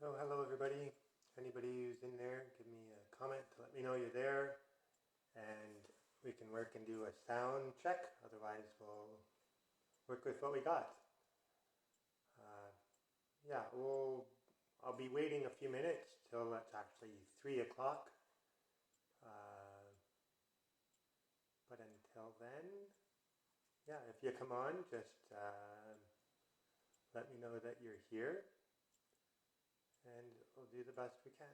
Oh, hello everybody. Anybody who's in there, give me a comment to let me know you're there, and we can work and do a sound check. Otherwise, we'll work with what we got. Yeah, I'll be waiting a few minutes till it's actually 3 o'clock. But until then, yeah, if you come on, just let me know that you're here, and we'll do the best we can.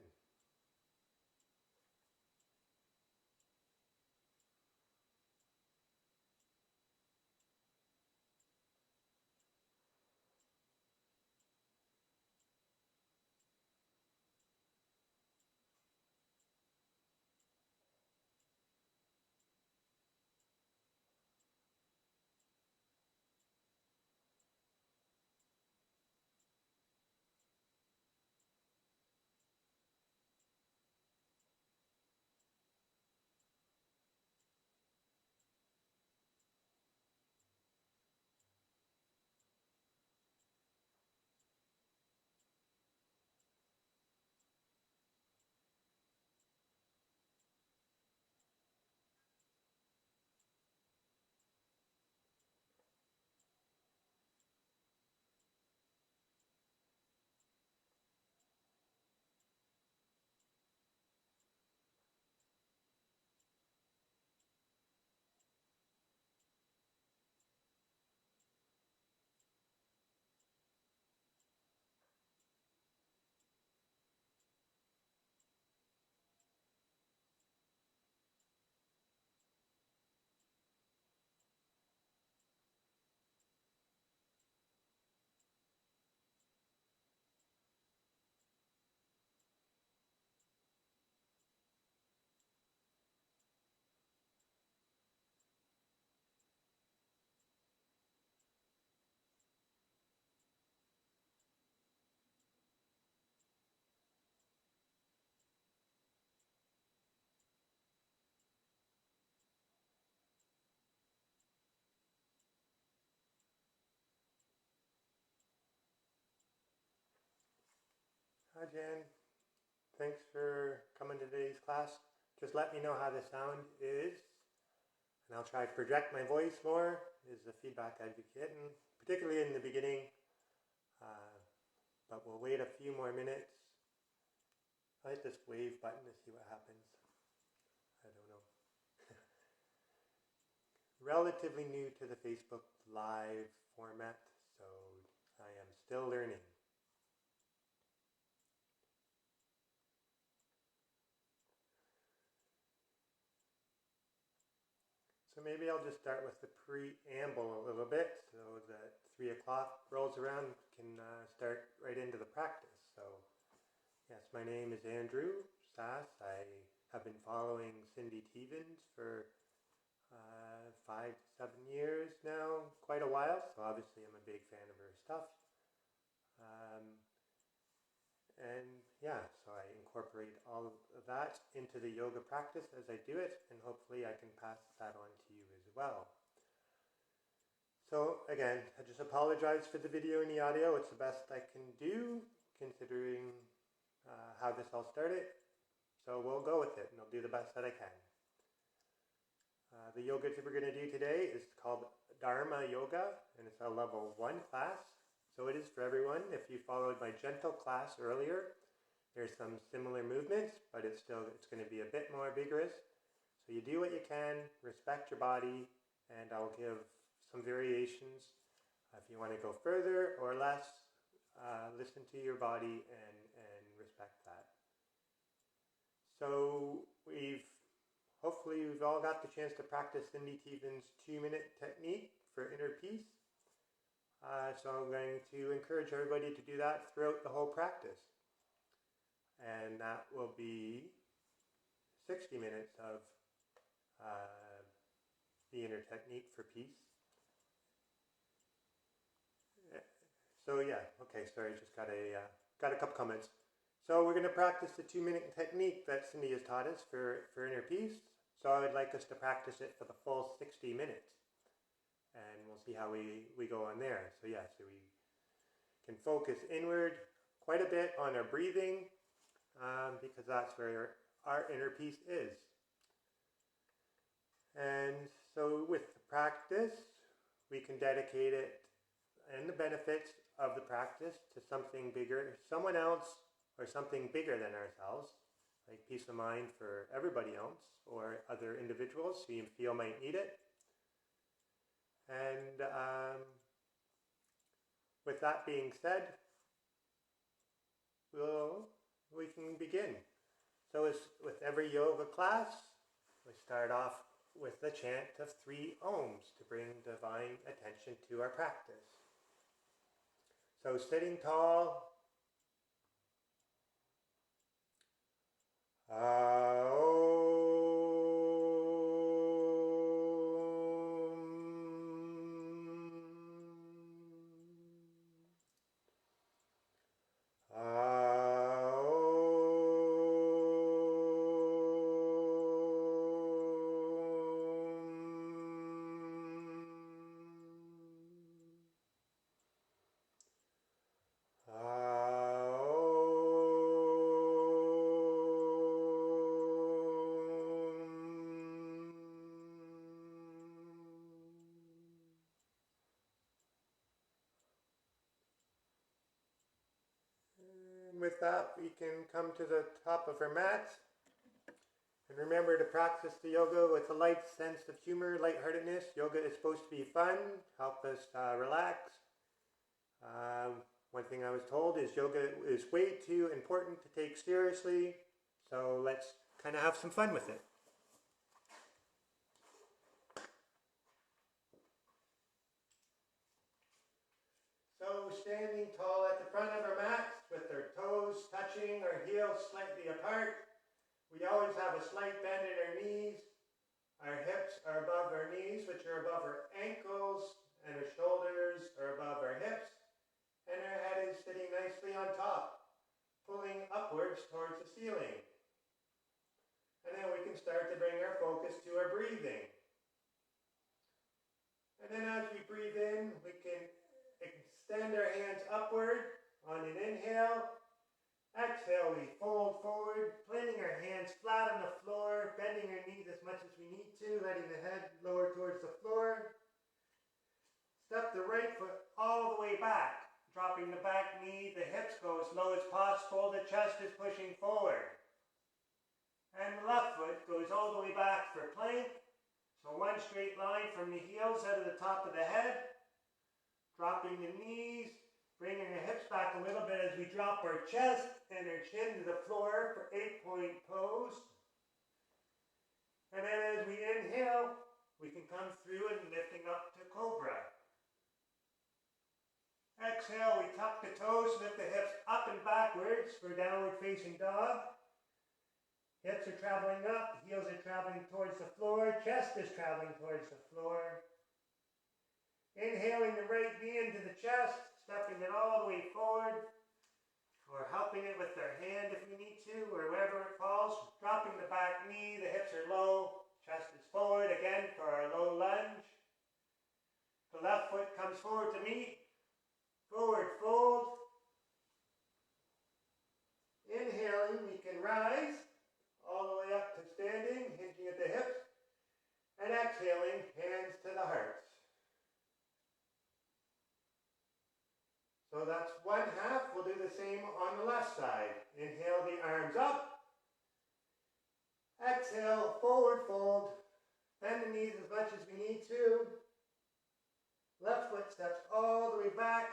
Hi Jan, thanks for coming to today's class. Just let me know how the sound is, and I'll try to project my voice more, is the feedback I've been getting, particularly in the beginning. But we'll wait a few more minutes. I hit this wave button to see what happens. I don't know. Relatively new to the Facebook Live format, so I am still learning. So maybe I'll just start with the preamble a little bit so that 3 o'clock rolls around, we can start right into the practice. So yes, my name is Andrew Sass. I have been following Cindy Tevens for 5 to 7 years now, quite a while, so obviously I'm a big fan of her stuff. And yeah, so I incorporate all of that into the yoga practice as I do it, and hopefully I can pass that on to you as well. So again, I just apologize for the video and the audio. It's the best I can do considering how this all started. So we'll go with it and I'll do the best that I can. The yoga that we're going to do today is called Dharma Yoga, and it's a level 1 class. So it is for everyone. If you followed my gentle class earlier, there's some similar movements, but it's going to be a bit more vigorous. So you do what you can, respect your body, and I'll give some variations. If you want to go further or less, listen to your body and respect that. So hopefully we've all got the chance to practice Cindy Tevens' 2-minute technique for inner peace. So I'm going to encourage everybody to do that throughout the whole practice. And that will be 60 minutes of the inner technique for peace. So yeah, okay, sorry, just got a couple comments. So we're going to practice the 2-minute technique that Cindy has taught us for inner peace. So I would like us to practice it for the full 60 minutes. And we'll see how we go on there. So yeah, so we can focus inward, quite a bit on our breathing because that's where our inner peace is. And so with the practice, we can dedicate it and the benefits of the practice to something bigger, someone else, or something bigger than ourselves, like peace of mind for everybody else or other individuals who you feel might need it. And with that being said, we can begin. So as with every yoga class, we start off with the chant of 3 ohms to bring divine attention to our practice. So sitting tall, with that, we can come to the top of our mats. And remember to practice the yoga with a light sense of humor, lightheartedness. Yoga is supposed to be fun, help us relax. One thing I was told is yoga is way too important to take seriously. So let's kind of have some fun with it. So standing tall at the front of our mats with our toes touching, our heels slightly apart. We always have a slight bend in our knees. Our hips are above our knees, which are above our ankles, and our shoulders are above our hips. And our head is sitting nicely on top, pulling upwards towards the ceiling. And then we can start to bring our focus to our breathing. And then as we breathe in, we can extend our hands upward on an inhale. Exhale, we fold forward, planting our hands flat on the floor, bending our knees as much as we need to, letting the head lower towards the floor. Step the right foot all the way back, dropping the back knee, the hips go as low as possible, the chest is pushing forward. And the left foot goes all the way back for plank. So one straight line from the heels out of the top of the head, dropping the knees, bringing our hips back a little bit as we drop our chest and our chin to the floor for 8-point pose. And then as we inhale, we can come through and lifting up to cobra. Exhale, we tuck the toes, lift the hips up and backwards for downward facing dog. Hips are traveling up, heels are traveling towards the floor, chest is traveling towards the floor. Inhaling the right knee into the chest, stepping it all the way forward, or helping it with our hand if we need to, or wherever it falls. Dropping the back knee, the hips are low, chest is forward, again for our low lunge. The left foot comes forward to meet, forward fold. Inhaling, we can rise all the way up to standing, hinging at the hips, and exhaling, hands to the hearts. So that's one half. We'll do the same on the left side. Inhale the arms up. Exhale, forward fold. Bend the knees as much as we need to. Left foot steps all the way back.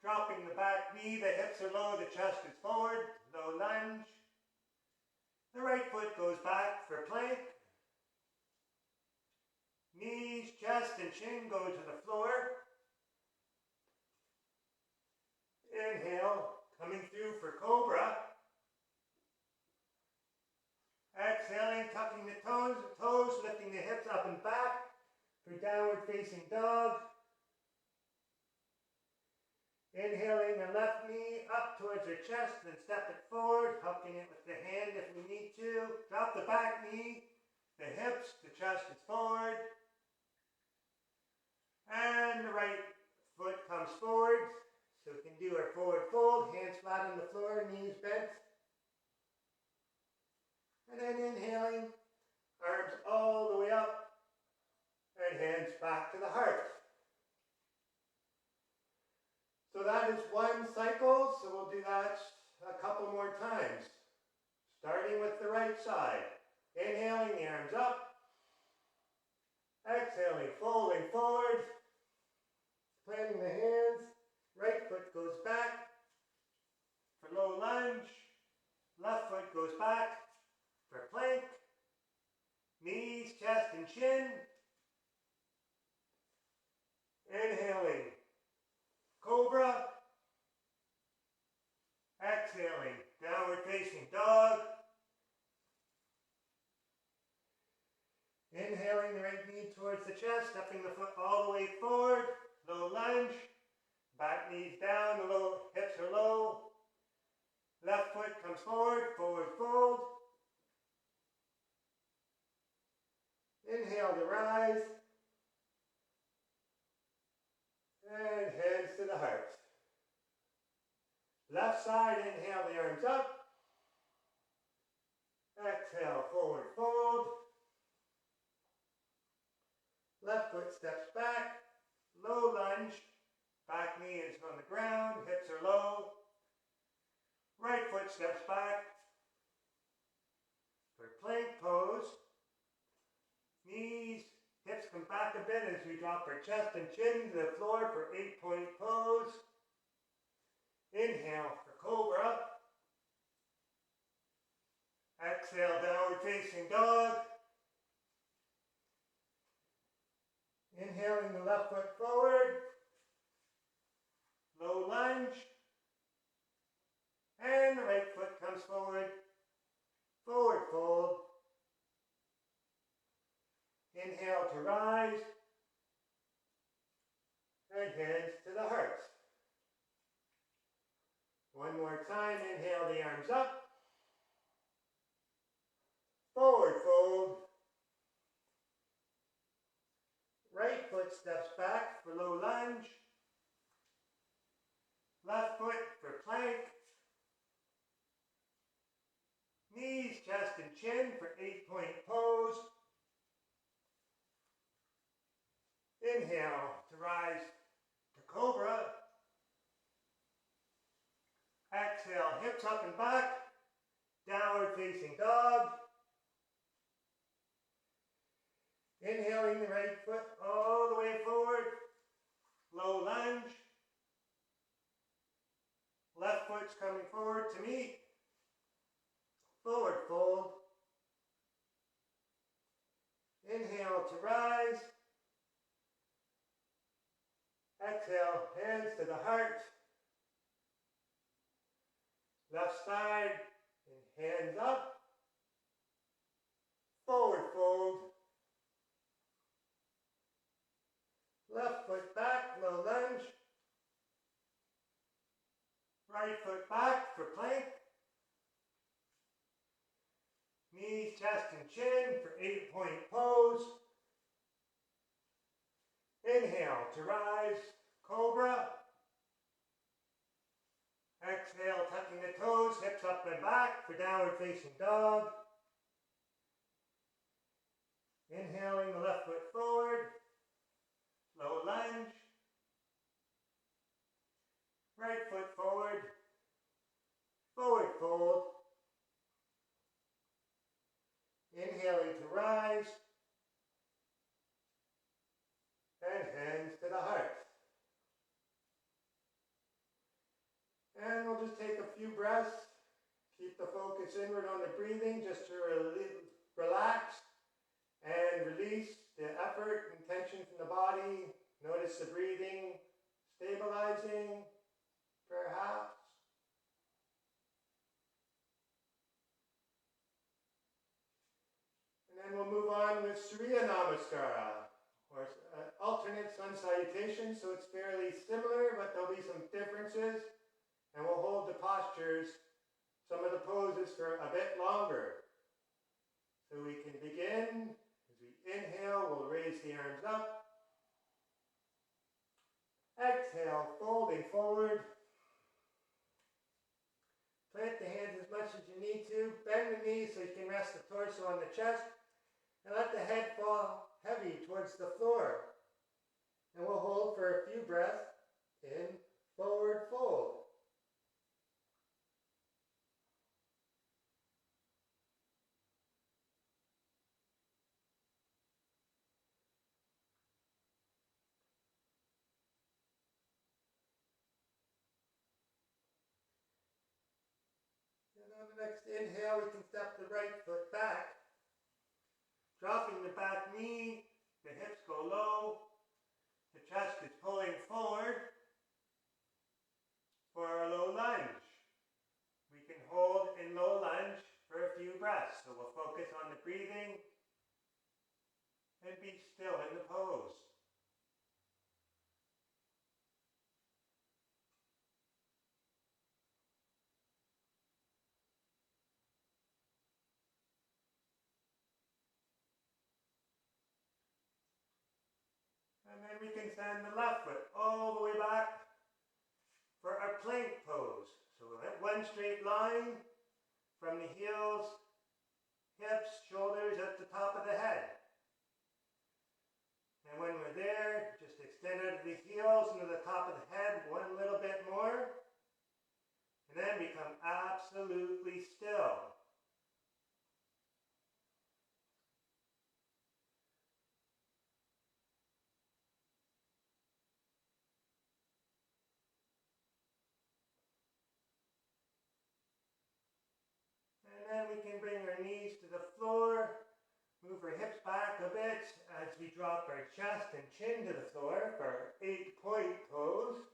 Dropping the back knee, the hips are low, the chest is forward. Low lunge. The right foot goes back for plank. Knees, chest, and chin go to the floor. Inhale, coming through for cobra. Exhaling, tucking the toes, lifting the hips up and back for downward facing dog. Inhaling the left knee up towards our chest, then step it forward, helping it with the hand if we need to. Drop the back knee, the hips, the chest is forward. And the right foot comes forward, So we can do our forward fold, hands flat on the floor, knees bent. And then inhaling, arms all the way up, and hands back to the heart. So that is one cycle, so we'll do that a couple more times. Starting with the right side. Inhaling, the arms up. Exhaling, folding forward. Planting the hands. Right foot goes back for low lunge. Left foot goes back for plank. Knees, chest, and chin. Inhaling, cobra. Exhaling, downward facing dog. Inhaling the right knee towards the chest, stepping the foot all the way forward. Low lunge. Back knees down, the hips are low. Left foot comes forward, forward fold. Inhale to rise. And hands to the heart. Left side, inhale the arms up. Exhale, forward fold. Left foot steps back. Low lunge. Back knee is on the ground, hips are low. Right foot steps back for plank pose. Knees, hips come back a bit as we drop our chest and chin to the floor for 8-point pose. Inhale for cobra. Exhale, downward facing dog. Inhaling the left foot forward. Low lunge. And the right foot comes forward. Forward fold. Inhale to rise. And hands to the heart. One more time. Inhale the arms up. Forward fold. Right foot steps back for low lunge. Left foot for plank. Knees, chest, and chin for 8-point pose. Inhale to rise to cobra. Exhale, hips up and back. Downward facing dog. Inhaling the right foot all the way forward. Low lunge. Left foot's coming forward to meet. Forward fold. Inhale to rise. Exhale, hands to the heart. Left side, and hands up. Forward fold. Left foot back, low lunge. Right foot back for plank. Knees, chest, and chin for 8-point pose. Inhale to rise, cobra. Exhale, tucking the toes, hips up and back for downward facing dog. Inhaling the left foot forward. Low lunge. Right foot forward. Forward fold. Inhaling to rise. And hands to the heart. And we'll just take a few breaths. Keep the focus inward on the breathing just to relax and release the effort and tension from the body. Notice the breathing stabilizing, perhaps. And then we'll move on with Surya Namaskara, or alternate sun salutation. So it's fairly similar, but there'll be some differences. And we'll hold the postures, some of the poses, for a bit longer. So we can begin. As we inhale, we'll raise the arms up. Exhale, folding forward. Plant the hands as much as you need to. Bend the knees so you can rest the torso on the chest. And let the head fall heavy towards the floor. And we'll hold for a few breaths in forward fold. And on the next inhale, we can step the right foot back. Dropping the back knee, the hips go low, the chest is pulling forward for a low lunge. We can hold in low lunge for a few breaths. So we'll focus on the breathing and be still in the pose. And then we can send the left foot all the way back for our plank pose. So we'll hit one straight line from the heels, hips, shoulders at the top of the head. And when we're there, just extend out of the heels into the top of the head one little bit more. And then become absolutely still. And then we can bring our knees to the floor, move our hips back a bit as we drop our chest and chin to the floor for our 8-point pose.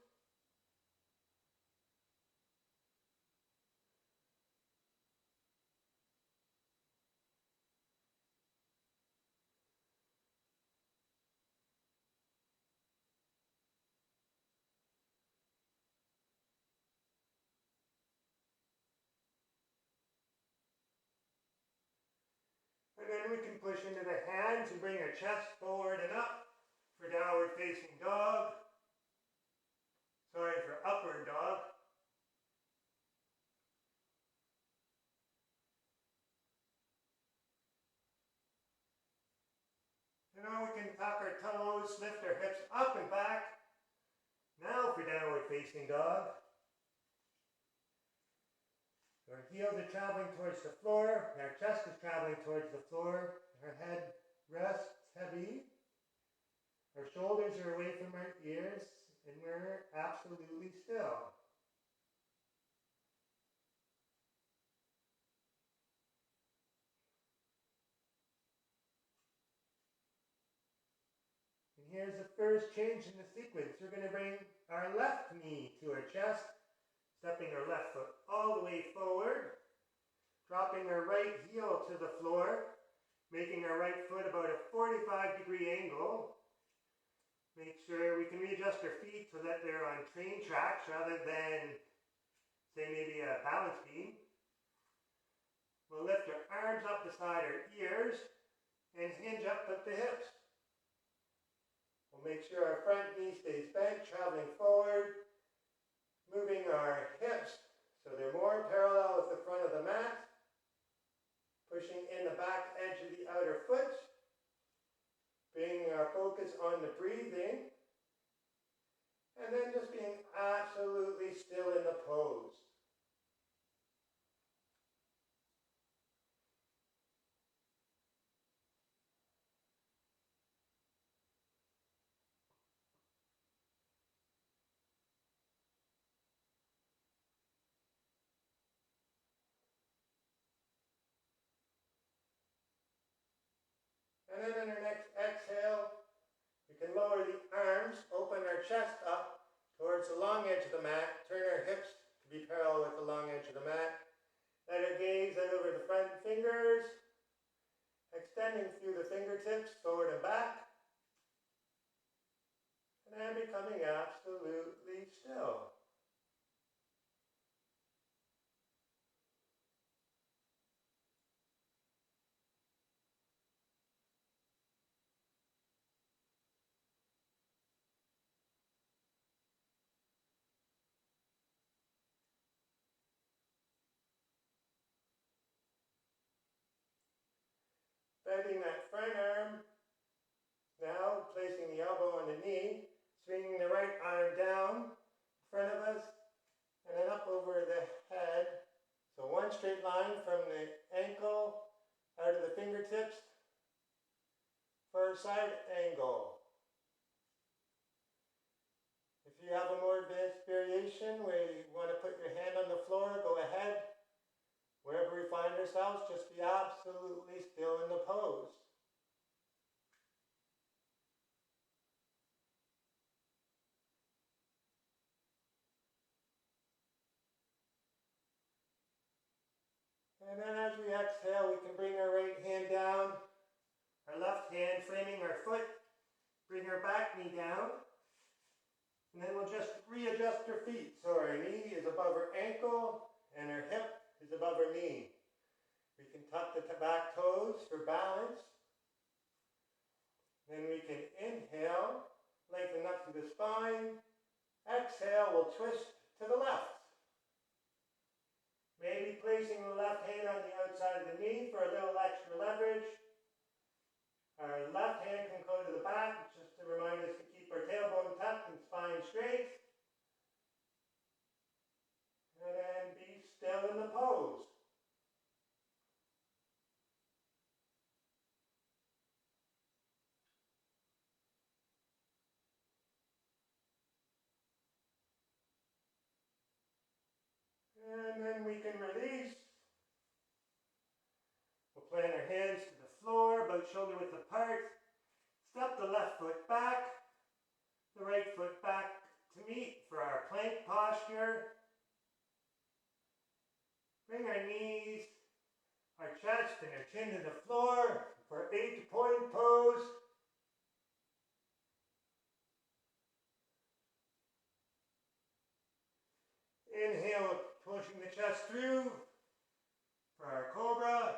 And then we can push into the hands and bring our chest forward and up for downward facing dog. For upward dog. And now we can tuck our toes, lift our hips up and back. Now for downward facing dog. Our heels are traveling towards the floor, our chest is traveling towards the floor, our head rests heavy, our shoulders are away from our ears, and we're absolutely still. And here's the first change in the sequence. We're going to bring our left knee to our chest, stepping our left foot all the way forward, dropping our right heel to the floor, making our right foot about a 45-degree angle. Make sure we can readjust our feet so that they're on train tracks rather than, say, maybe a balance beam. We'll lift our arms up beside our ears and hinge up at the hips. We'll make sure our front knee stays bent, traveling forward, moving our hips so they're more parallel with the front of the mat, pushing in the back edge of the outer foot, bringing our focus on the breathing, and then just being absolutely still in the pose. And then in our next exhale, we can lower the arms, open our chest up towards the long edge of the mat, turn our hips to be parallel with the long edge of the mat. Let our gaze out over the front fingers, extending through the fingertips, forward and back, and then becoming absolutely still. bending that front arm. Now placing the elbow on the knee, swinging the right arm down in front of us, and then up over the head. So one straight line from the ankle out of the fingertips for a side angle. If you have a more advanced variation where you want to put your hand on the floor, go ahead. Wherever we find ourselves, just be absolutely still in the pose. And then as we exhale, we can bring our right hand down, our left hand framing our foot, bring our back knee down, and then we'll just readjust our feet. So our knee is above our ankle, and our hip is above our knee. We can tuck the back toes for balance. Then we can inhale, lengthen up through the spine. Exhale, we'll twist to the left. Maybe placing the left hand on the outside of the knee for a little extra leverage. Our left hand can go to the back, just to remind us to keep our tailbone tucked and spine straight. And then be still in the pose. And then we can release. We'll plant our hands to the floor, about shoulder width apart. Step the left foot back, the right foot back to meet for our plank posture. Bring our knees, our chest, and our chin to the floor for 8-point pose. Inhale, pushing the chest through for our cobra.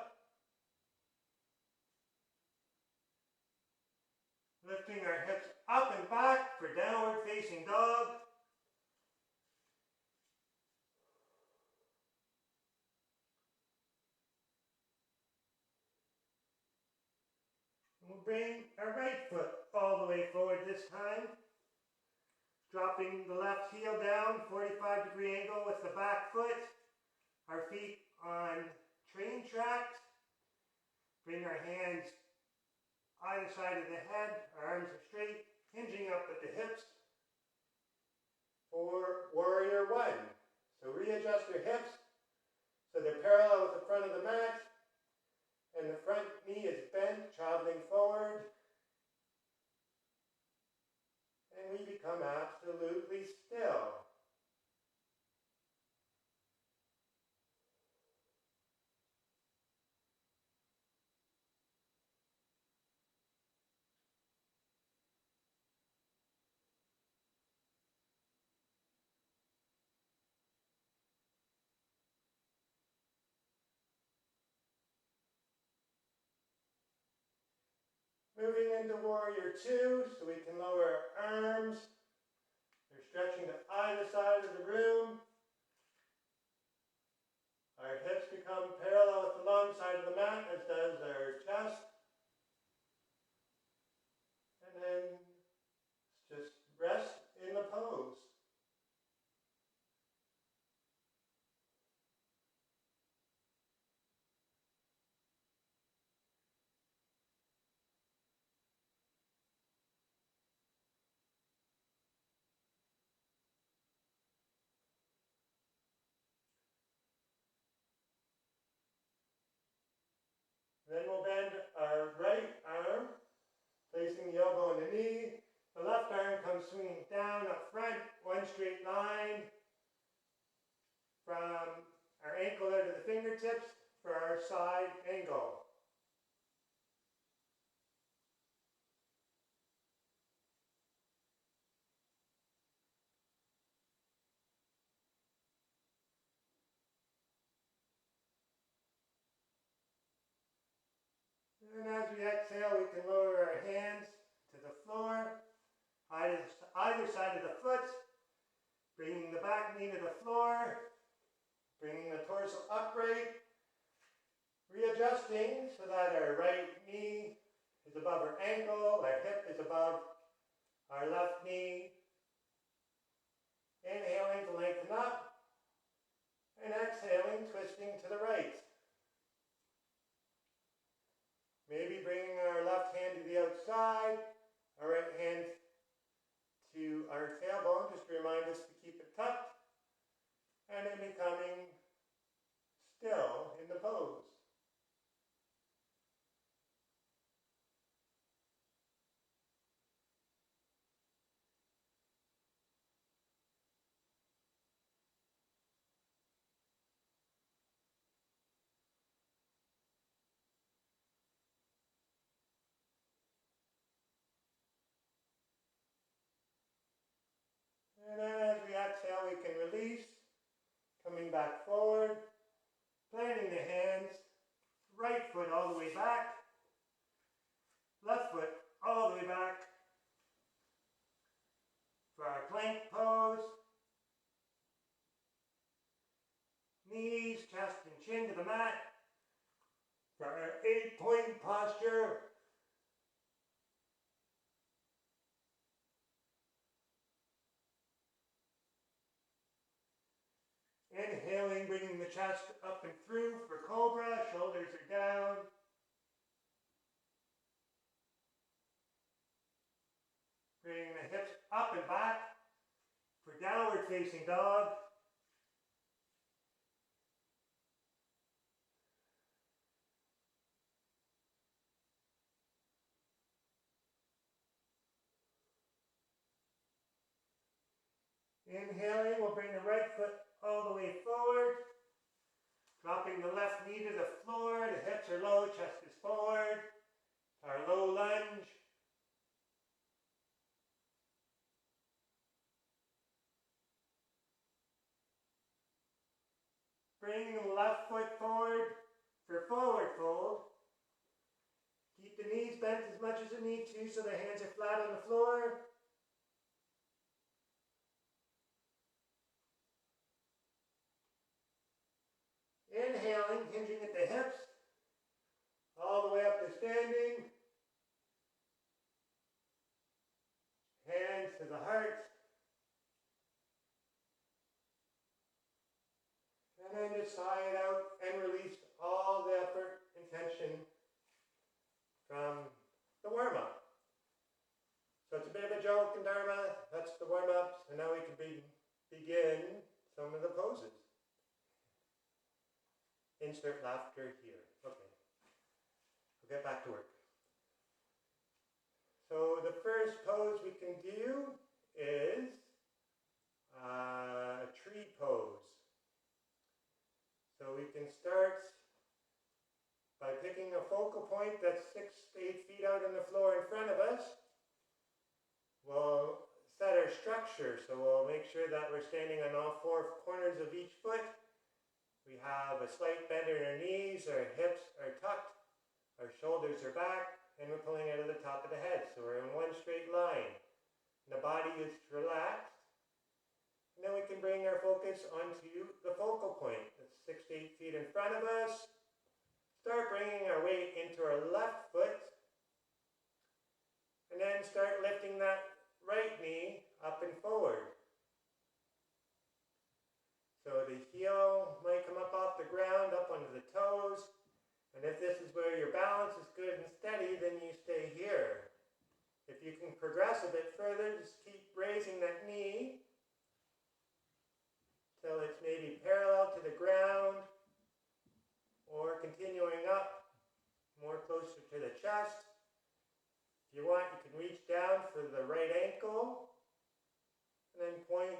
Lifting our hips up and back for downward facing dog. We'll bring our right foot all the way forward this time. Dropping the left heel down, 45-degree angle with the back foot. Our feet on train tracks. Bring our hands either side of the head, our arms are straight, hinging up at the hips for warrior one. So readjust your hips so they're parallel with the front of the mat, and the front knee is bent, traveling forward. And we become absolutely still. Moving into warrior two, so we can lower our arms. They're stretching to either side of the room. Our hips become parallel with the long side of the mat, as does our chest. And then just rest in the pose. Then we'll bend our right arm, placing the elbow on the knee. The left arm comes swinging down up front, one straight line from our ankle out to the fingertips for our side angle. And as we exhale, we can lower our hands to the floor, either side of the foot, bringing the back knee to the floor, bringing the torso upright, Readjusting so that our right knee is above our ankle, our hip is above our left knee. Inhaling to lengthen up, and exhaling, twisting to the right. Maybe bringing our left hand to the outside, our right hand to our tailbone, just to remind us to keep it tucked, and then becoming still in the pose. And then as we exhale, we can release, coming back forward, planting the hands, right foot all the way back, left foot all the way back for our plank pose. Knees, chest, and chin to the mat for our 8-point posture. Inhaling, bringing the chest up and through for cobra, shoulders are down. Bringing the hips up and back for downward facing dog. Inhaling, we'll bring the right foot all the way forward. Dropping the left knee to the floor, the hips are low, chest is forward. Our low lunge. Bringing the left foot forward for forward fold. Keep the knees bent as much as you need to so the hands are flat on the floor. Inhaling, hinging at the hips, all the way up to standing. Hands to the heart. And then just sigh it out and release all the effort and tension from the warm-up. So it's a bit of a joke in Dharma. That's the warm-ups. And now we can begin some of the poses. Insert laughter here. Okay. We'll get back to work. So the first pose we can do is a tree pose. So we can start by picking a focal point that's 6 to 8 feet out on the floor in front of us. We'll set our structure, so we'll make sure that we're standing on all 4 corners of each foot. We have a slight bend in our knees, our hips are tucked, our shoulders are back, and we're pulling out of the top of the head. So we're in one straight line. And the body is relaxed. And then we can bring our focus onto the focal point that's 6 to 8 feet in front of us. Start bringing our weight into our left foot. And then start lifting that right knee up and forward. So the heel might come up off the ground, up onto the toes. And if this is where your balance is good and steady, then you stay here. If you can progress a bit further, just keep raising that knee till it's maybe parallel to the ground or continuing up more closer to the chest. If you want, you can reach down for the right ankle and then point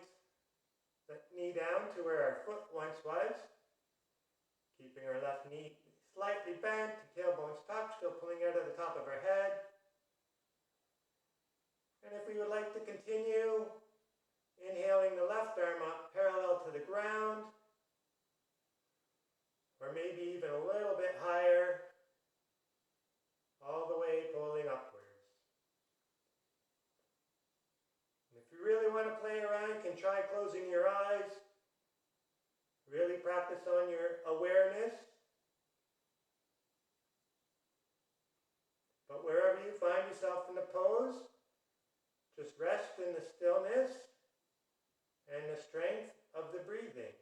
the knee down to where our foot once was, keeping our left knee slightly bent, tailbone's tucked, still pulling out of the top of our head. And if we would like to continue, inhaling the left arm up parallel to the ground, or maybe even a little bit higher, all the way pulling upwards. And if you really want to play around, you can try closing your eyes. Really practice on your awareness. find yourself in a pose, just rest in the stillness and the strength of the breathing.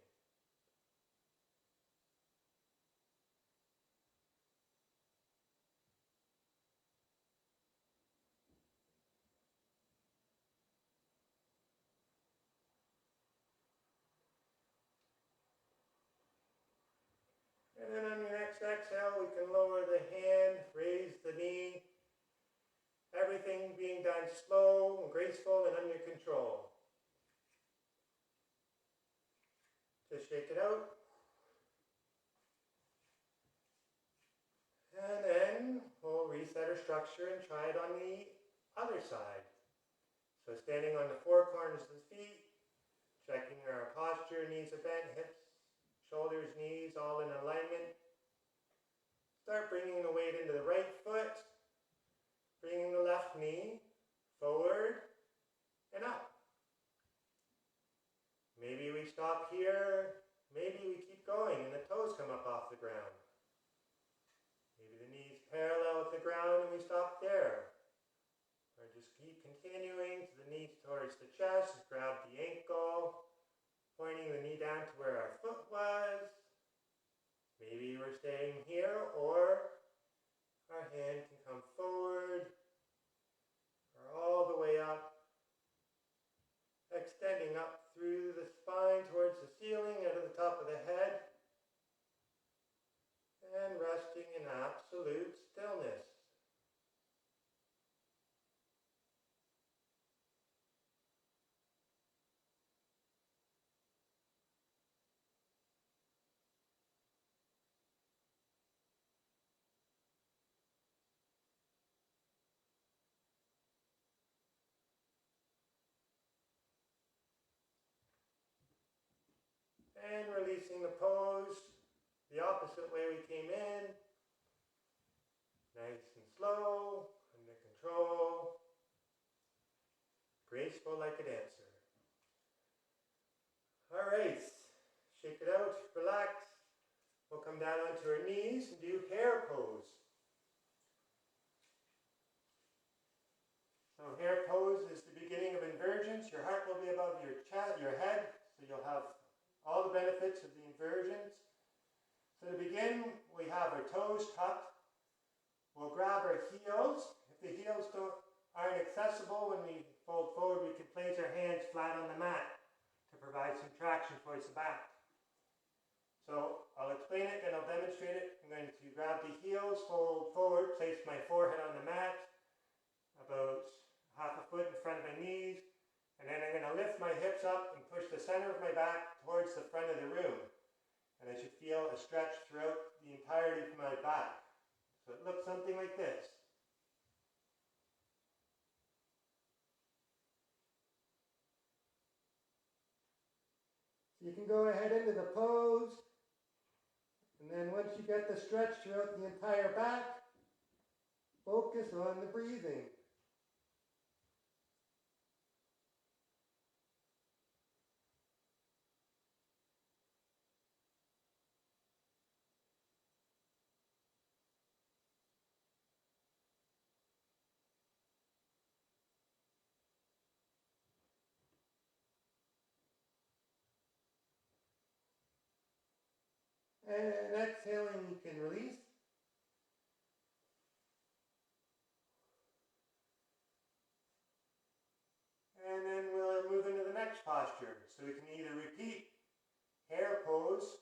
And then on your next exhale, we can lower the hand, raise the knee, everything being done slow and graceful and under control. Just shake it out. And then we'll reset our structure and try it on the other side. So standing on the four corners of the feet, checking our posture, knees are bent, hips, shoulders, knees all in alignment. Start bringing the weight into the right foot, bringing the left knee forward and up. Maybe we stop here, maybe we keep going and the toes come up off the ground. Maybe the knees parallel with the ground and we stop there. Or just keep continuing to the knees towards the chest, grab the ankle, pointing the knee down to where our foot was. Maybe we're staying here, or our hand can come forward, or all the way up, extending up through the spine towards the ceiling, out of the top of the head, and resting in absolute stillness. And releasing the pose the opposite way we came in. Nice and slow, under control, graceful like a dancer. Alright, shake it out, relax. We'll come down onto our knees and do hare pose. So hare pose is the beginning of inversions. Your heart will be above your chest, your head, so you'll have all the benefits of the inversions. So to begin, we have our toes tucked. We'll grab our heels. If the heels aren't accessible when we fold forward, we can place our hands flat on the mat to provide some traction towards the back. So I'll explain it and I'll demonstrate it. I'm going to grab the heels, fold forward, place my forehead on the mat, about half a foot in front of my knees, and then I'm going to lift my hips up and push the center of my back towards the front of the room. And I should feel a stretch throughout the entirety of my back. So it looks something like this. So you can go ahead into the pose, and then once you get the stretch throughout the entire back, focus on the breathing. And exhaling, you can release. And then we'll move into the next posture. So we can either repeat hare pose,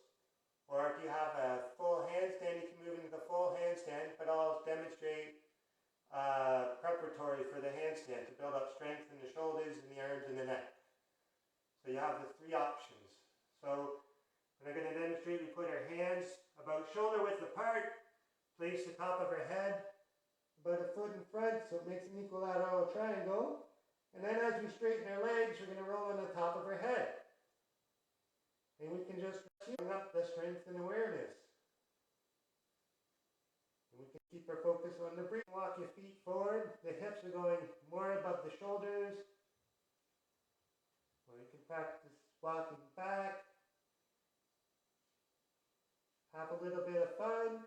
or if you have a full handstand, you can move into the full handstand, but I'll demonstrate preparatory for the handstand to build up strength in the shoulders and the arms and the neck. So you have the three options. So I'm going to demonstrate, we put our hands about shoulder width apart, place the top of our head about a foot in front so it makes an equilateral triangle. And then as we straighten our legs, we're going to roll on the top of our head. And we can just bring up the strength and awareness. And we can keep our focus on the breathing. Walk your feet forward. The hips are going more above the shoulders. Or you can practice walking back. Have a little bit of fun.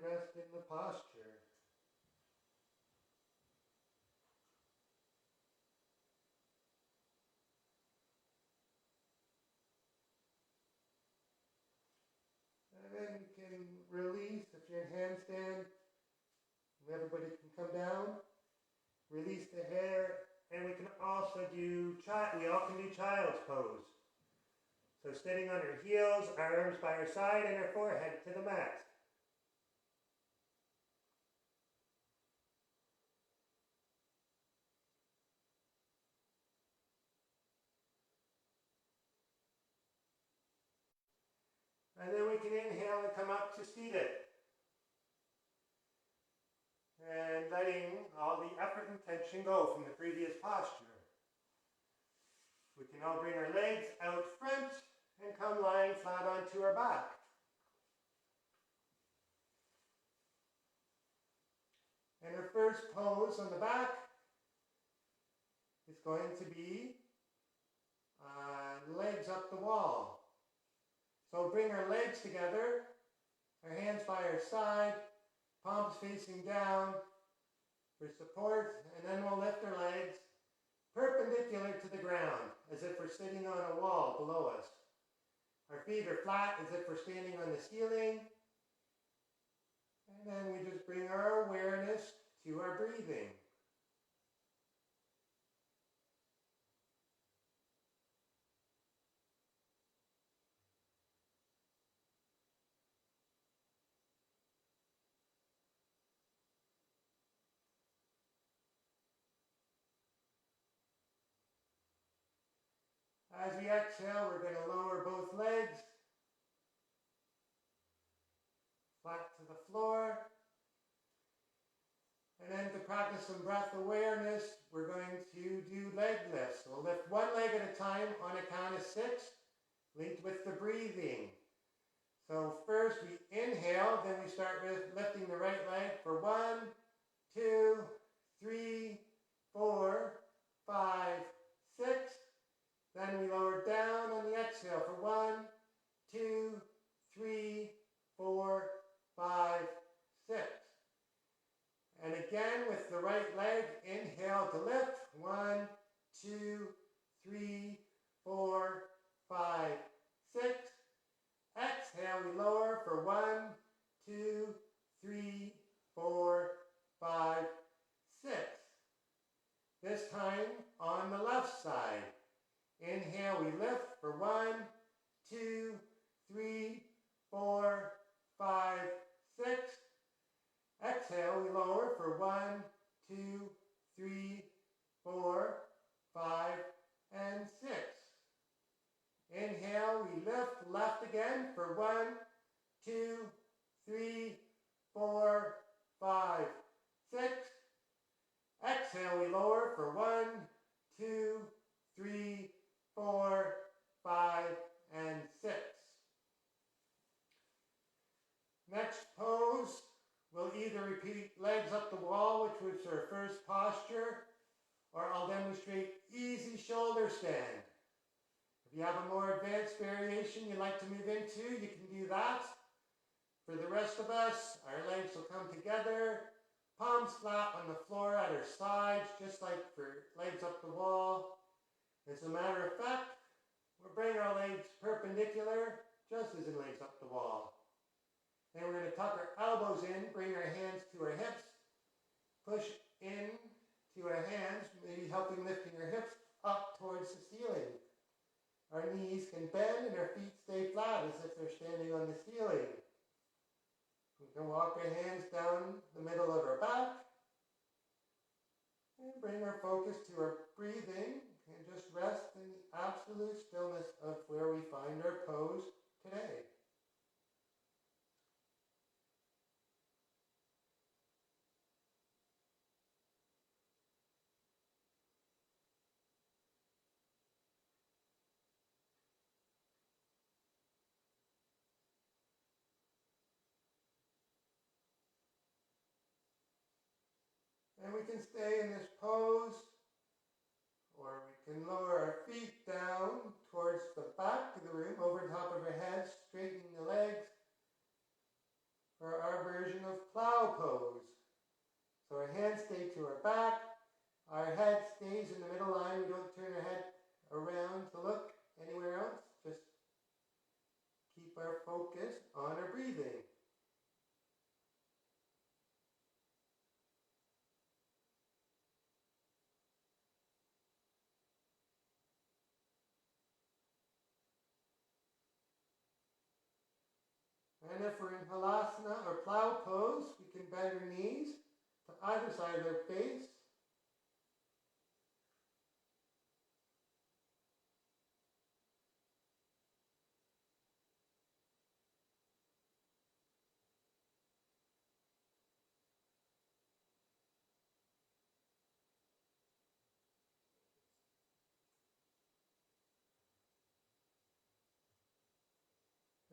rest in the posture. And then you can release, if you're in handstand, everybody can come down, release the hair, and we can also do, we all can do child's pose. So sitting on her heels, arms by her side, and her forehead to the mat. And then we can inhale and come up to seated. And letting all the effort and tension go from the previous posture. We can all bring our legs out front and come lying flat onto our back. And our first pose on the back is going to be legs up the wall. So bring our legs together, our hands by our side, palms facing down for support, and then we'll lift our legs perpendicular to the ground, as if we're sitting on a wall below us. Our feet are flat as if we're standing on the ceiling. And then we just bring our awareness to our breathing. As we exhale, we're going to lower both legs flat to the floor. And then to practice some breath awareness, we're going to do leg lifts. We'll lift one leg at a time on a count of 6, linked with the breathing. So first we inhale, then we start with lifting the right leg for 1, 2, 3, 4, 5, 6. Then we lower down on the exhale for 1, 2, 3, 4, 5, 6. And again with the right leg, inhale to lift. 1, 2, 3, 4, 5, 6. Exhale, we lower for 1, 2, 3, 4, 5, 6. This time on the left side. Inhale, we lift for 1, 2, 3, 4, 5, 6. Exhale, we lower for 1, 2, 3, 4, 5, and 6. Inhale, we lift left again for 1, 2, 3, 4, 5, 6. Exhale, we lower for 1, 2, 3, 4, 5, and 6. Next pose, we'll either repeat legs up the wall, which was our first posture, or I'll demonstrate easy shoulder stand. If you have a more advanced variation you'd like to move into, you can do that. For the rest of us, our legs will come together, palms flat on the floor at our sides, just like for legs up the wall. As a matter of fact, we'll bring our legs perpendicular, just as in legs up the wall. Then we're going to tuck our elbows in, bring our hands to our hips, push in to our hands, maybe helping lifting our hips up towards the ceiling. Our knees can bend and our feet stay flat as if they're standing on the ceiling. We can walk our hands down the middle of our back and bring our focus to our breathing and just rest in the absolute stillness of where we find our pose today. And we can stay in this pose, or we can lower our feet down towards the back of the room, over top of our heads, straightening the legs for our version of plow pose. So our hands stay to our back, our head stays in the middle line, we don't turn our head around to look anywhere else, just keep our focus on our breathing. And if we're in halasana or plow pose, we can bend our knees to either side of our face.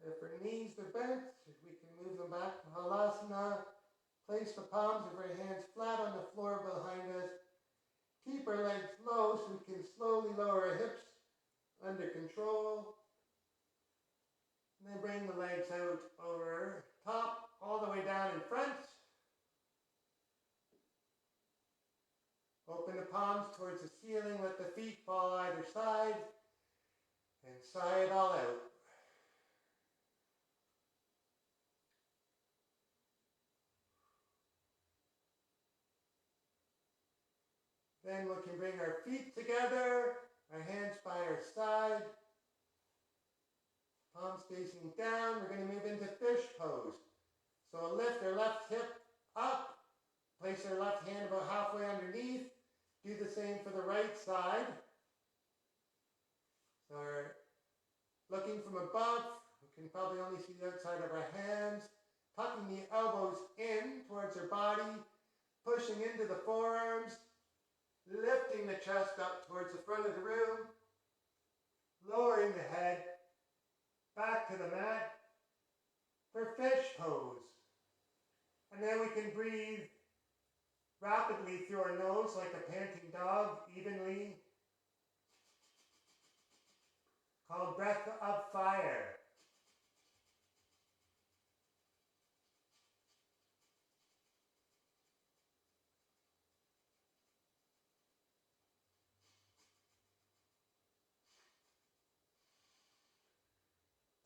If our knees are bent, we can move them back to halasana. Place the palms of our hands flat on the floor behind us. Keep our legs low so we can slowly lower our hips under control. And then bring the legs out over top, all the way down in front. Open the palms towards the ceiling, let the feet fall either side, and sigh it all out. Then we can bring our feet together, our hands by our side, palms facing down. We're going to move into fish pose. So lift our left hip up, place our left hand about halfway underneath. Do the same for the right side. So we're looking from above, we can probably only see the outside of our hands, tucking the elbows in towards our body, pushing into the forearms, lifting the chest up towards the front of the room, lowering the head back to the mat for fish pose. And then we can breathe rapidly through our nose like a panting dog, evenly, called breath of fire.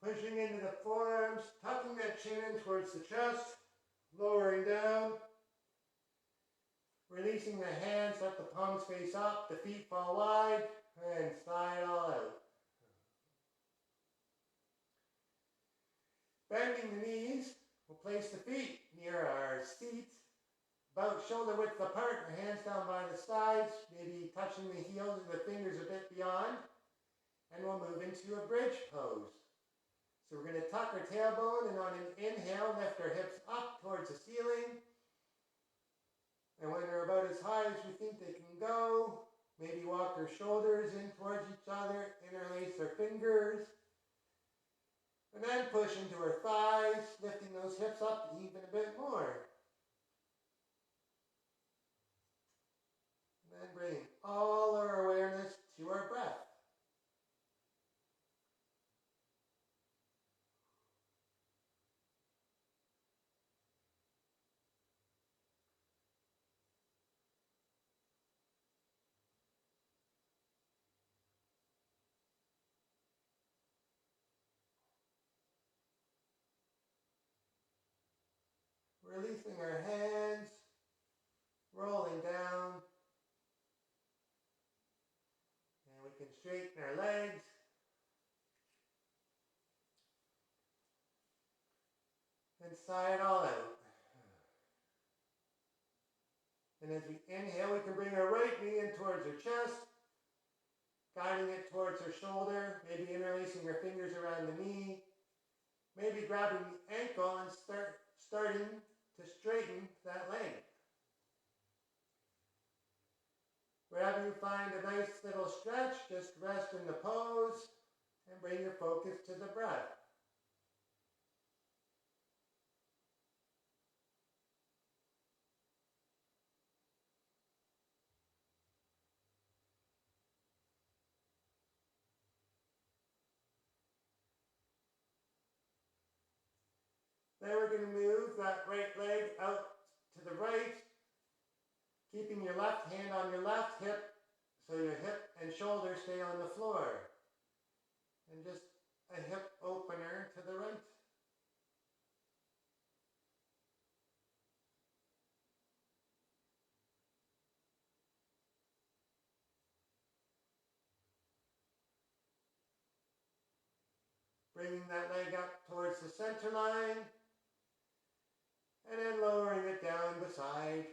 Pushing into the forearms, tucking that chin in towards the chest, lowering down, releasing the hands, let the palms face up, the feet fall wide, and sigh it all out. Bending the knees, we'll place the feet near our seats, about shoulder width apart, our hands down by the sides, maybe touching the heels or the fingers a bit beyond, and we'll move into a bridge pose. So we're going to tuck our tailbone, and on an inhale, lift our hips up towards the ceiling. And when they're about as high as we think they can go, maybe walk our shoulders in towards each other, interlace our fingers. And then push into our thighs, lifting those hips up even a bit more. And then bringing all our awareness to our breath. Releasing our hands, rolling down, and we can straighten our legs, and sigh it all out. And as we inhale, we can bring our right knee in towards our chest, guiding it towards our shoulder, maybe interlacing our fingers around the knee, maybe grabbing the ankle and starting to straighten that leg. Wherever you find a nice little stretch, just rest in the pose and bring your focus to the breath. Then we're going to move that right leg out to the right, keeping your left hand on your left hip so your hip and shoulder stay on the floor. And just a hip opener to the right. Bringing that leg up towards the center line, and then lowering it down beside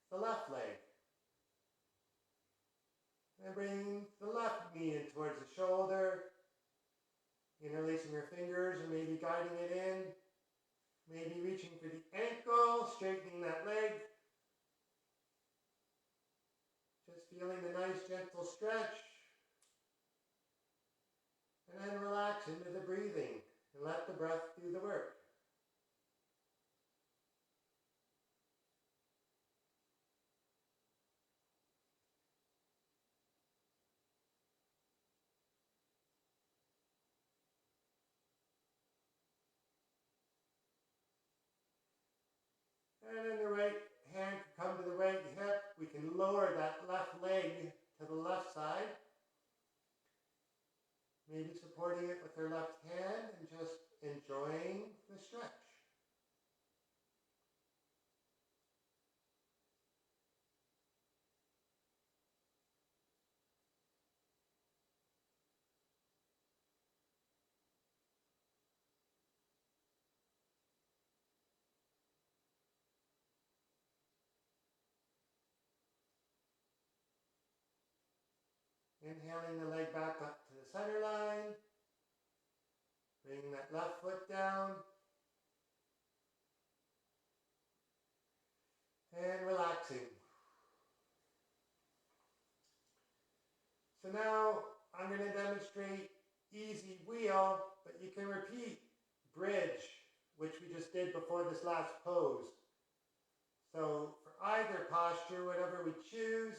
the left leg. And bringing the left knee in towards the shoulder, interlacing your fingers or maybe guiding it in, maybe reaching for the ankle, straightening that leg. Just feeling the nice gentle stretch. And then relax into the breathing and let the breath do the work. And then the right hand can come to the right hip. We can lower that left leg to the left side. Maybe supporting it with our left hand and just enjoying the stretch. Inhaling the leg back up to the center line. Bringing that left foot down. And relaxing. So now I'm going to demonstrate easy wheel, but you can repeat bridge, which we just did before this last pose. So for either posture, whatever we choose,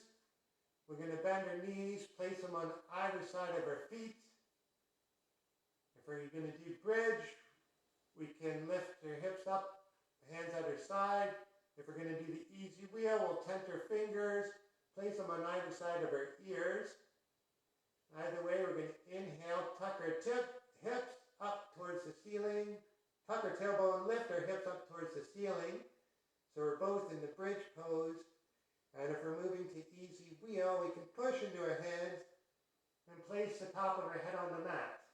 we're going to bend our knees, place them on either side of our feet. If we're going to do bridge, we can lift our hips up, hands at our side. If we're going to do the easy wheel, we'll tent our fingers, place them on either side of our ears. Either way, we're going to inhale, tuck our hips up towards the ceiling, tuck our tailbone, lift our hips up towards the ceiling. So we're both in the bridge pose. And if we're moving to easy wheel, we can push into our hands and place the top of our head on the mat.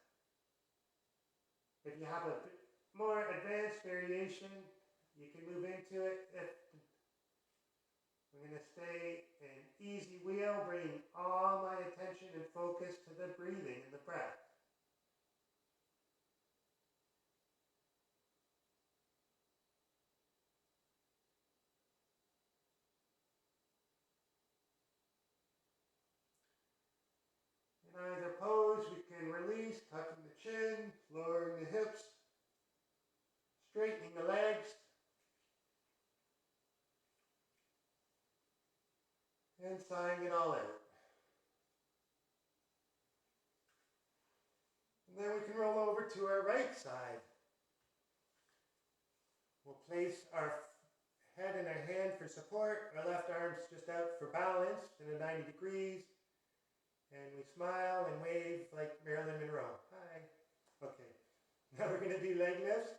If you have a bit more advanced variation, you can move into it. I'm going to stay in easy wheel, bringing all my attention and focus to the breathing and the breath. In either pose, we can release, tucking the chin, lowering the hips, straightening the legs, and sighing it all out. And then we can roll over to our right side. We'll place our head in our hand for support, our left arm's just out for balance in a 90 degrees. And we smile and wave like Marilyn Monroe. Hi. Okay. Now we're going to do leg lifts.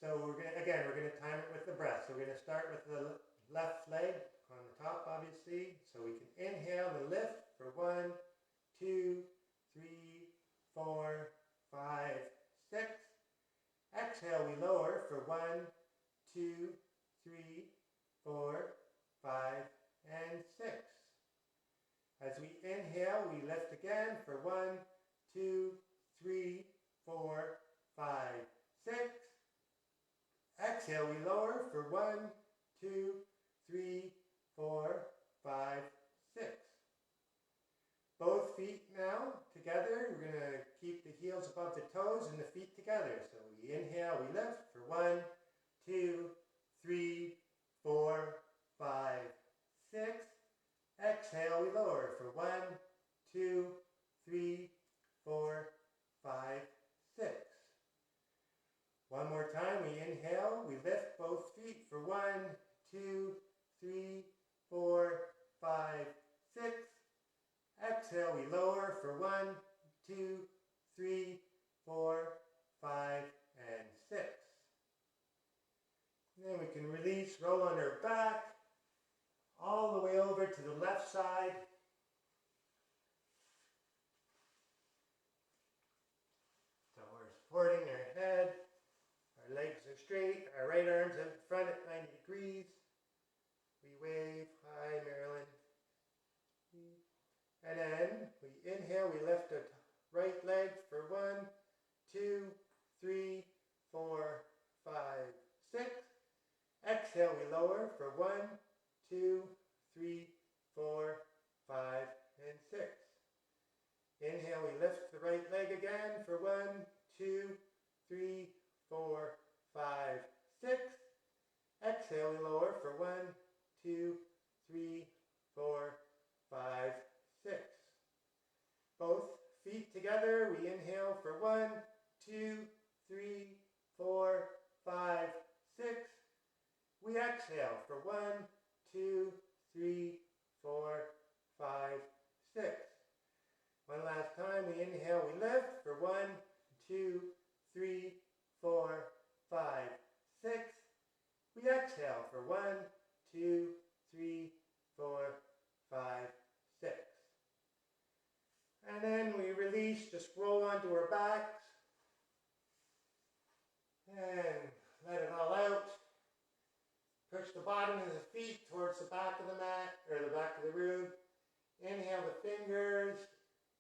So we're going to time it with the breath. So we're going to start with the left leg on the top, obviously. So we can inhale and lift for 1, 2, 3, 4, 5, 6. Exhale, we lower for 1, 2, 3, 4, 5, and 6. As we inhale, we lift again for 1, 2, 3, 4, 5, 6. Exhale, we lower for 1, 2, 3, 4, 5, 6. Both feet now together. We're going to keep the heels above the toes and the feet together. So we inhale, we lift for 1, 2, 3, over to the left side. So we're supporting our head. Our legs are straight. Our right arm's out in front at 90 degrees. We wave. Hi, Marilyn. And then we inhale. We lift our right leg for 1, 2, 3, 4, 5, 6. Exhale, we lower for 1, 2, 3, 4, 5, and 6. Inhale, we lift the right leg again for 1, 2, 3, 4, 5, 6. Exhale, we lower for 1, 2, 3, 4, 5, 6. Both feet together, we inhale for 1, 2, 3, 4, 5, 6. We exhale for 1, 2, 3, 4, 5, 6. One last time, we inhale, we lift for 1, 2, 3, 4, 5, 6. We exhale for 1, 2, 3, 4, 5, 6. And then we release, just roll onto our backs and let it all out. Push the bottom of the feet towards the back of the mat, or the back of the room. Inhale the fingers,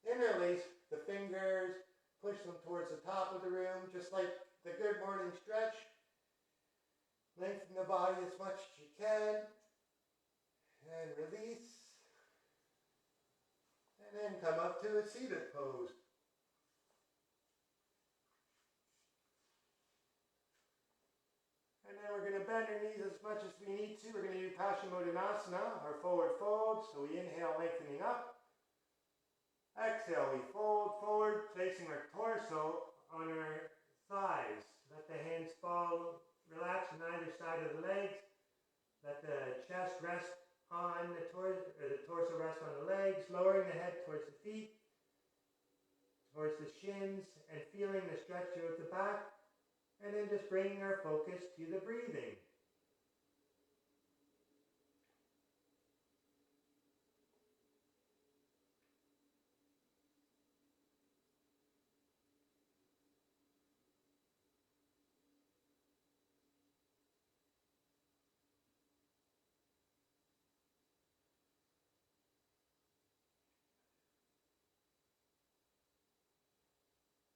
interlace the fingers, push them towards the top of the room, just like the good morning stretch. Lengthen the body as much as you can, and release. And then come up to a seated pose. And then we're going to bend our knees as much as we need to. We're going to do Paschimottanasana, our forward fold. So we inhale, lengthening up. Exhale, we fold forward, placing our torso on our thighs. Let the hands fall, relax on either side of the legs. Let the chest rest on the torso, or the torso rest on the legs, lowering the head towards the feet, towards the shins, and feeling the stretch out the back. And then just bringing our focus to the breathing.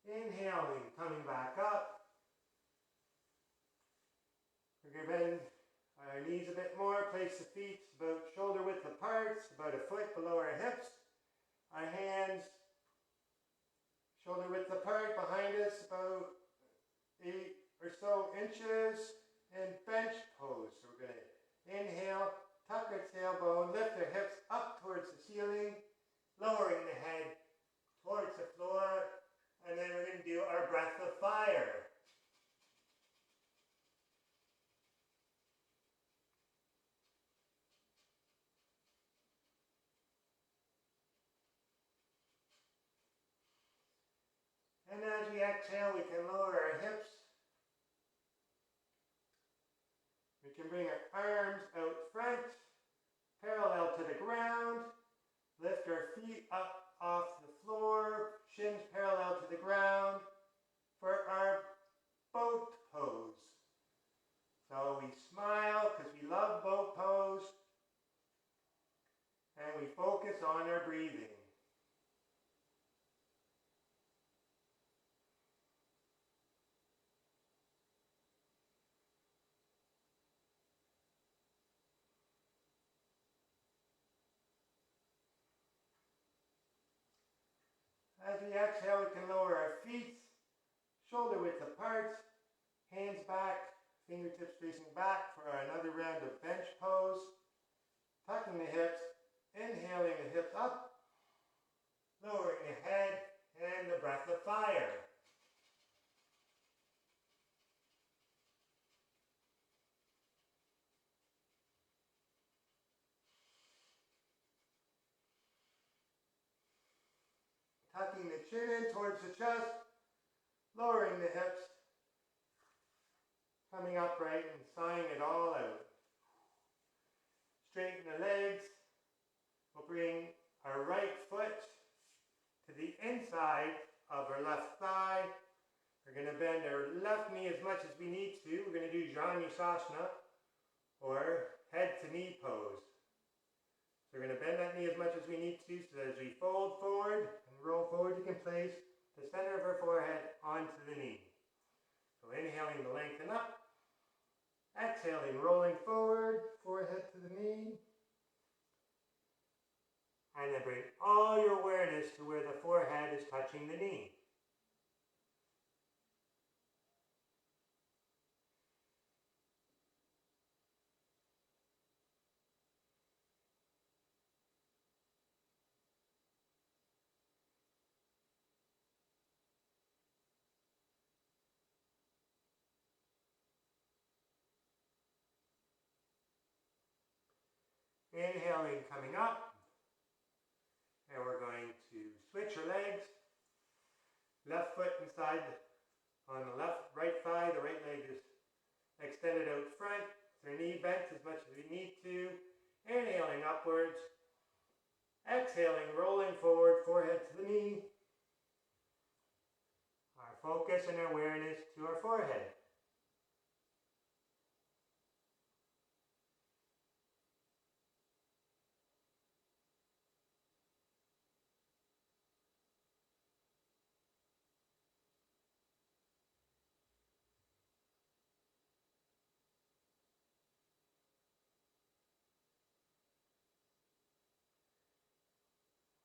Inhaling, coming back up. We're going to bend our knees a bit more, place the feet about shoulder width apart, about a foot below our hips. Our hands shoulder width apart behind us, about 8 or so inches, and bench pose. So we're going to inhale, tuck our tailbone, lift our hips up towards the ceiling, lowering the head towards the floor, and then we're going to do our breath of fire. And as we exhale, we can lower our hips. We can bring our arms out front, parallel to the ground. Lift our feet up off the floor, shins parallel to the ground for our boat pose. So we smile because we love boat pose. And we focus on our breathing. As we exhale, we can lower our feet, shoulder width apart, hands back, fingertips facing back for another round of bench pose. Tucking the hips, inhaling the hips up, lowering the head, and the breath of fire. Tucking the chin in towards the chest, lowering the hips, coming upright and sighing it all out. Straighten the legs, bring our right foot to the inside of our left thigh. We're going to bend our left knee as much as we need to. We're going to do Janusasana, or head to knee pose. So we're going to bend that knee as much as we need to, so that as we fold forward and roll forward, you can place the center of our forehead onto the knee. So inhaling to lengthen up. Exhaling, rolling forward, forehead to the knee. And then bring all your awareness to where the forehead is touching the knee. Inhaling, coming up. And we're going to switch our legs. Left foot inside on the right thigh. The right leg is extended out front. Their knee bent as much as we need to. Inhaling upwards. Exhaling, rolling forward, forehead to the knee. Our focus and awareness to our forehead.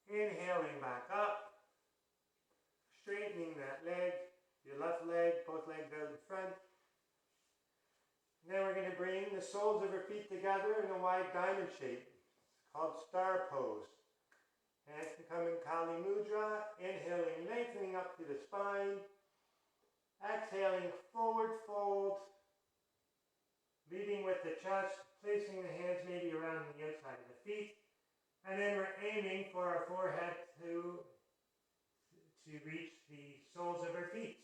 Inhaling back up, straightening that leg, your left leg, both legs out in front. And then we're going to bring the soles of our feet together in a wide diamond shape. It's called star pose. Hands can come in Kali Mudra, inhaling, lengthening up through the spine. Exhaling, forward fold, leading with the chest, placing the hands maybe around the outside of the feet. And then we're aiming for our forehead to reach the soles of our feet.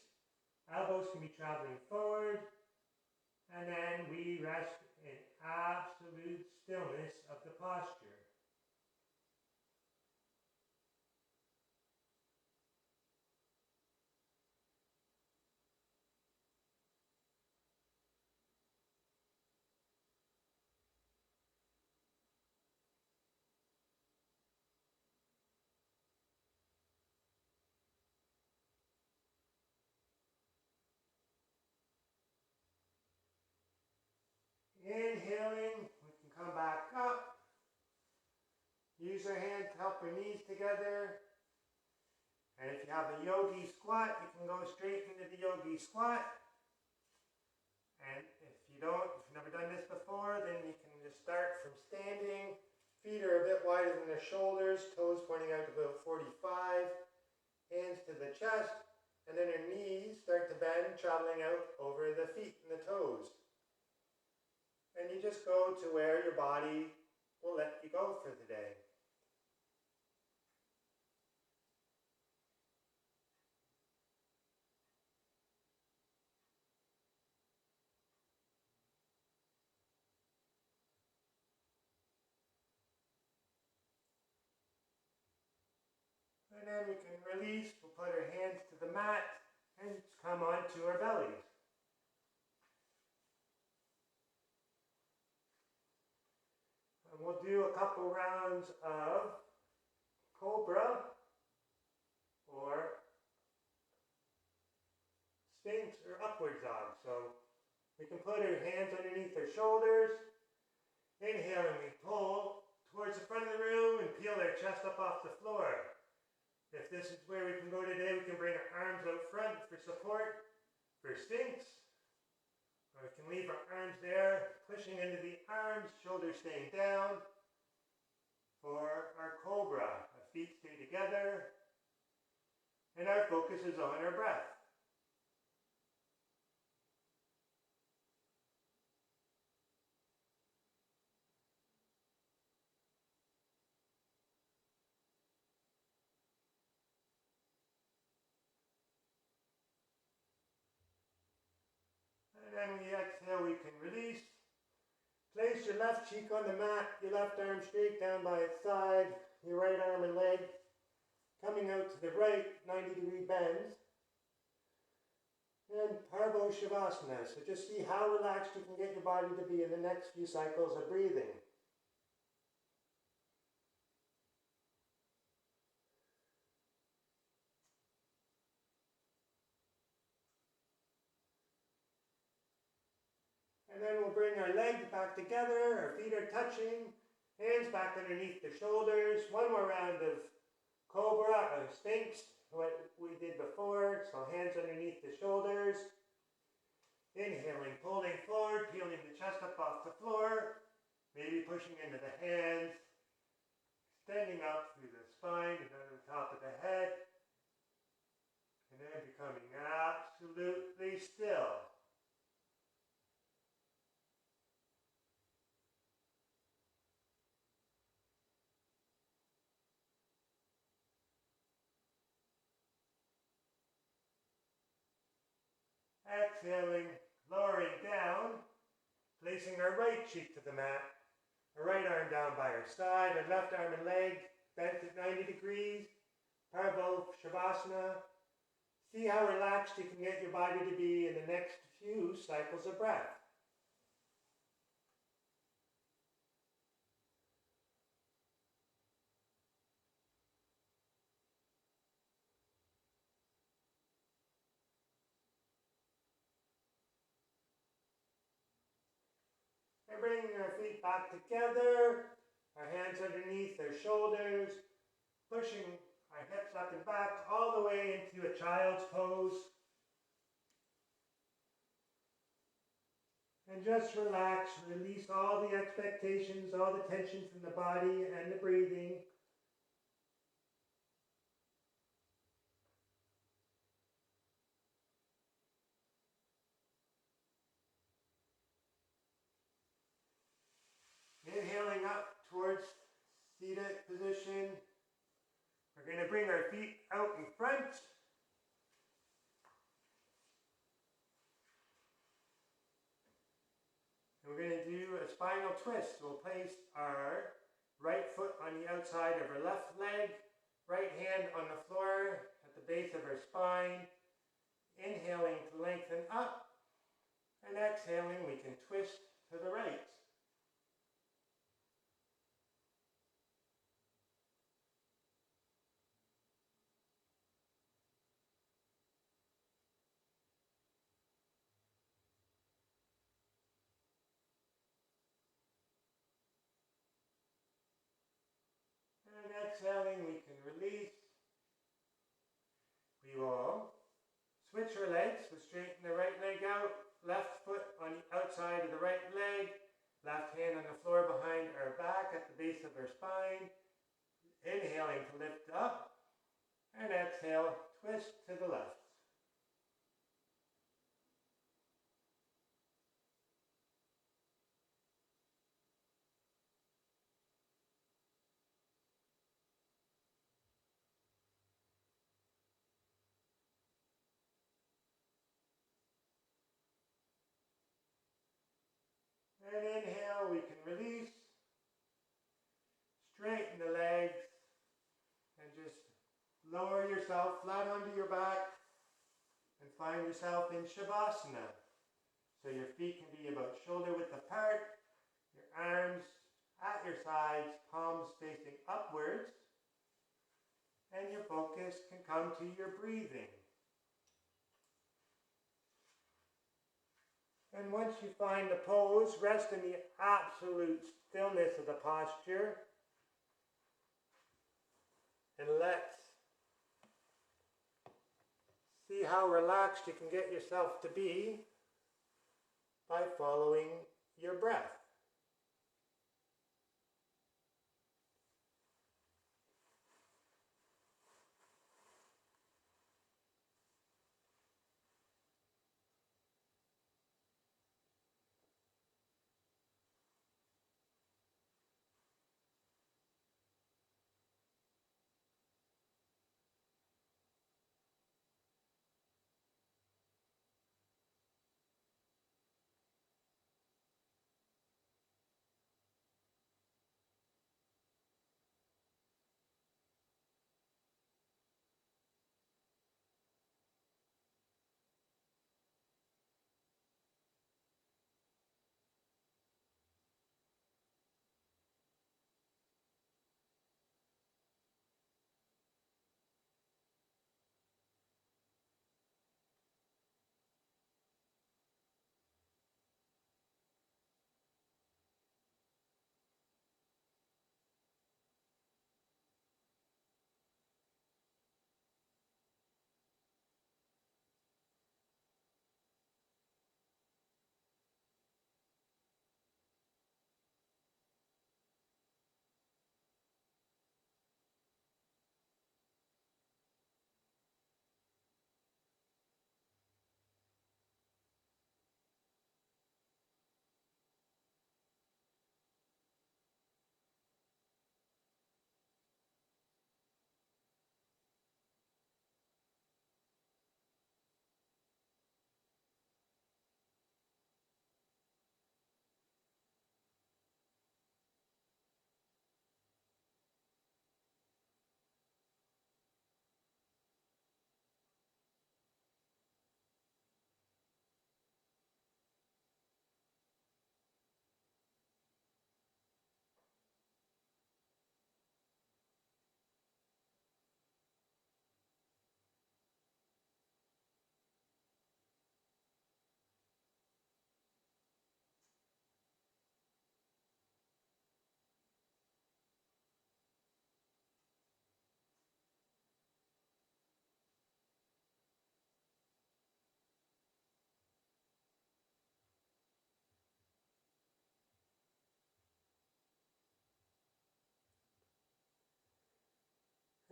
Elbows can be traveling forward. And then we rest in absolute stillness of the posture. Inhaling, we can come back up. Use our hands to help our knees together. And if you have a yogi squat, you can go straight into the yogi squat. And if you've never done this before, then you can just start from standing. Feet are a bit wider than the shoulders, toes pointing out to about 45. Hands to the chest. And then our knees start to bend, traveling out over the feet and the toes. And you just go to where your body will let you go for the day. And then we can release, we'll put our hands to the mat and come onto our bellies. And we'll do a couple rounds of cobra or sphinx or upward dog. So we can put our hands underneath our shoulders. Inhale and we pull towards the front of the room and peel our chest up off the floor. If this is where we can go today, we can bring our arms out front for support, for sphinx. Or we can leave our arms there, pushing into the arms, shoulders staying down. For our cobra, our feet stay together, and our focus is on our breath. And then we exhale, we can release. Place your left cheek on the mat, your left arm straight down by its side. your right arm and leg, coming out to the right 90-degree bends. And Parvo Shavasana. So just see how relaxed you can get your body to be in the next few cycles of breathing. And then we'll bring our legs back together, our feet are touching, hands back underneath the shoulders. One more round of Cobra or Sphinx, what we did before. So hands underneath the shoulders. Inhaling, pulling forward, peeling the chest up off the floor. Maybe pushing into the hands. Extending up through the spine and down to the top of the head. And then becoming absolutely still. Exhaling, lowering down, placing our right cheek to the mat, our right arm down by our side, our left arm and leg bent at 90 degrees, Parvo Shavasana. See how relaxed you can get your body to be in the next few cycles of breath. And bringing our feet back together, our hands underneath our shoulders, pushing our hips up and back all the way into a child's pose. And just relax, release all the expectations, all the tension from the body and the breathing. Inhaling up towards seated position. We're going to bring our feet out in front. And we're going to do a spinal twist. We'll place our right foot on the outside of our left leg, right hand on the floor at the base of our spine. Inhaling to lengthen up, and exhaling we can twist to the right. And exhaling, we can release. We will switch our legs, so straighten the right leg out, left foot on the outside of the right leg, left hand on the floor behind our back at the base of our spine. Inhaling to lift up, and exhale, twist to the left. And inhale, we can release, straighten the legs, and just lower yourself flat onto your back and find yourself in Shavasana. So your feet can be about shoulder width apart, your arms at your sides, palms facing upwards, and your focus can come to your breathing. And once you find the pose, rest in the absolute stillness of the posture. And let's see how relaxed you can get yourself to be by following your breath.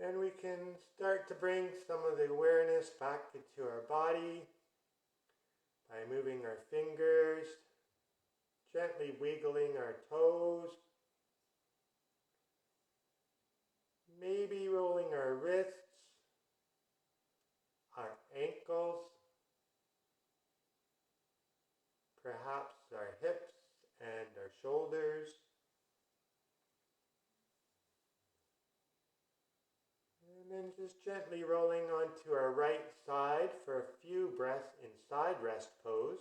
And we can start to bring some of the awareness back into our body by moving our fingers, gently wiggling our toes, maybe rolling our wrists, our ankles, perhaps our hips and our shoulders. And then just gently rolling onto our right side for a few breaths in side rest pose.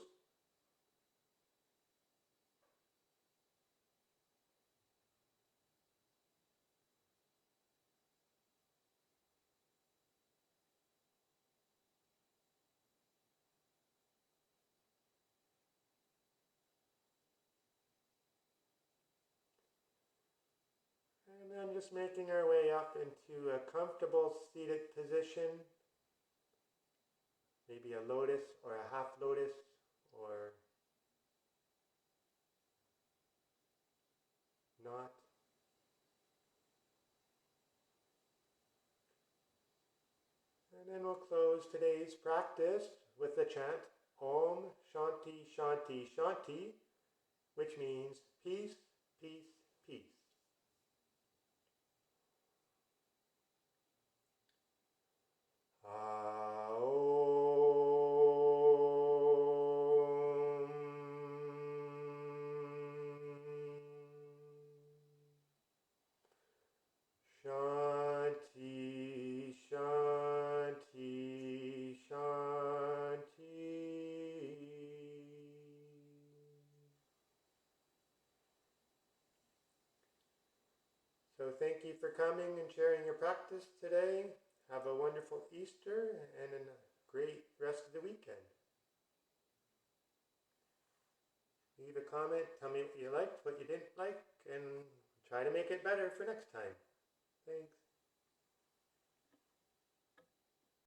And then just making our way up into a comfortable seated position. Maybe a lotus or a half lotus or not. And then we'll close today's practice with the chant Om Shanti Shanti Shanti, which means peace, peace, peace. Shanti, Shanti, Shanti. So thank you for coming and sharing your practice today. Have a wonderful Easter and a great rest of the weekend. Leave a comment, tell me what you liked, what you didn't like, and try to make it better for next time.